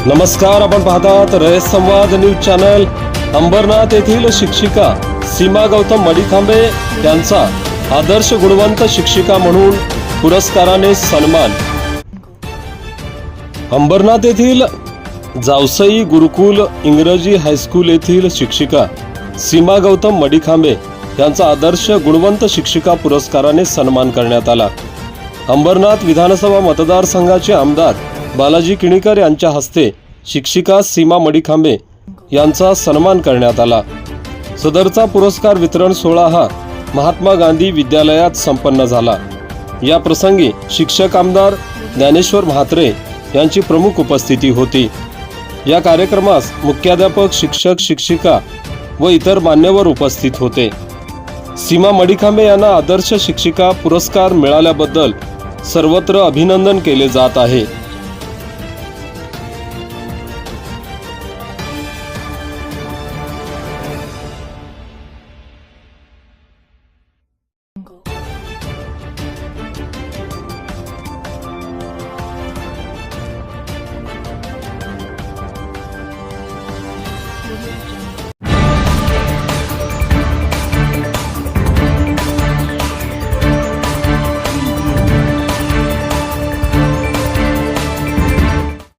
नमस्कार, आपण पाहतात रयत संवाद न्यूज चॅनल। अंबरनाथ येथील शिक्षिका सीमा गौतम मडीखांबे यांचा आदर्श गुणवंत शिक्षिका म्हणून पुरस्काराने सन्मान। अंबरनाथ येथील जावसई गुरुकुल इंग्रजी हायस्कूल येथील शिक्षिका सीमा गौतम मडीखांबे यांचा आदर्श गुणवंत शिक्षिका पुरस्काराने सन्मान करण्यात आला। अंबरनाथ विधानसभा मतदारसंघाचे आमदार बालाजी किणीकर यांच्या हस्ते शिक्षिका सीमा मडीखांबे यांचा सन्मान करण्यात आला। सदरचा पुरस्कार वितरण सोहळा हा महात्मा गांधी विद्यालयात संपन्न झाला। या प्रसंगी शिक्षक आमदार ज्ञानेश्वर म्हात्रे यांची प्रमुख उपस्थिती होती। या कार्यक्रमास मुख्याध्यापक, शिक्षक, शिक्षिका व इतर मान्यवर उपस्थित होते। सीमा मडीखांबे यांना आदर्श शिक्षिका पुरस्कार मिळाल्याबद्दल सर्वत्र अभिनंदन केले जात आहे।